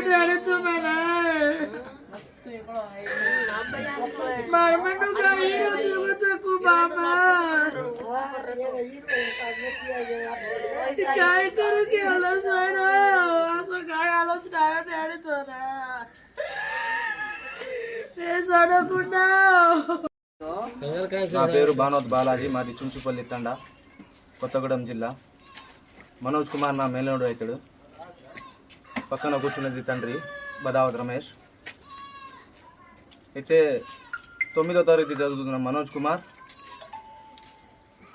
Daddy తుమ్మెనా మరమండు కాయరు తిరుగుచకు బాబా काय करू केलं सण असं काय आलोच नाही డాడీతోనా ఏ సడకుండా నా పేరు భానోత్ బాలాజీ, మాది చుంచుపల్లి తండ, కొత్తగూడెం జిల్లా. మనోజ్ కుమార్ నా మేనల్లుడు అవుతాడు. పక్కన కూర్చున్నది తండ్రి బదావత్ రమేష్. అయితే 9వ తరగతి చదువుతున్న మనోజ్ కుమార్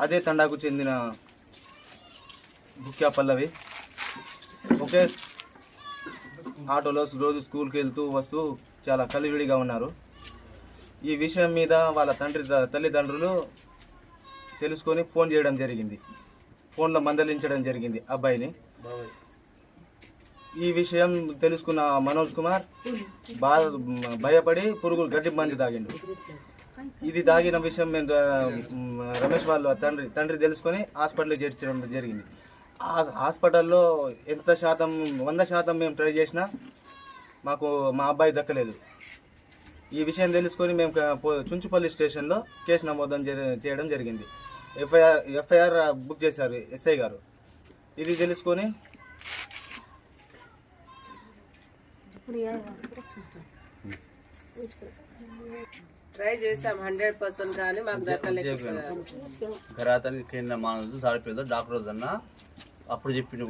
అదే తండాకు చెందిన బుక్యా పల్లవి ఒకే ఆటోలో రోజు స్కూల్కి వెళ్తూ వస్తూ చాలా కలివిడిగా ఉన్నారు. ఈ విషయం మీద వాళ్ళ తల్లిదండ్రులు తెలుసుకొని ఫోన్ చేయడం జరిగింది. ఫోన్లో మందలించడం జరిగింది అబ్బాయిని. ఈ విషయం తెలుసుకున్న మనోజ్ కుమార్ భయపడి పురుగులు గడ్డి మంది తాగిండు. ఇది తాగిన విషయం మేము రమేష్ వాళ్ళ తండ్రి తెలుసుకొని హాస్పిటల్కి చేర్చడం జరిగింది. ఆ హాస్పిటల్లో ఎంత శాతం 100% మేము ట్రై చేసినా మాకు మా అబ్బాయి దక్కలేదు. ఈ విషయం తెలుసుకొని మేము చుంచుపల్లి స్టేషన్లో కేసు నమోదు చేయడం జరిగింది. ఎఫ్ఐఆర్ బుక్ చేశారు ఎస్ఐ గారు. ఇది తెలుసుకొని ట్రై చేసాం 100% కానీ మాకు దక్కలేదు. ఘరాతని కేంద్ర మానవులు సాడిపోయిందో డాక్టర్ వద్దన్నా అప్పుడు చెప్పిండు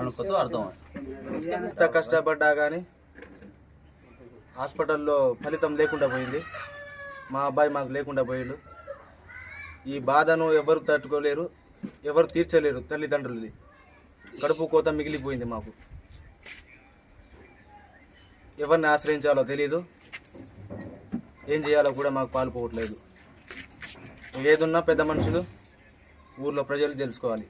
అనుకోతో అర్థం. ఎంత కష్టపడ్డా కానీ హాస్పిటల్లో ఫలితం లేకుండా పోయింది. మా అబ్బాయి మాకు లేకుండా పోయిండు. ఈ బాధను ఎవరు తట్టుకోలేరు, ఎవరు తీర్చలేరు. తల్లిదండ్రులది కడుపు కోత మిగిలిపోయింది. మాకు ఎవరిని ఆశ్రయించాలో తెలీదు, ఏం చేయాలో కూడా మాకు పాలుపోవట్లేదు. ఏదున్నా పెద్ద మనుషులు ఊర్లో ప్రజలు తెలుసుకోవాలి.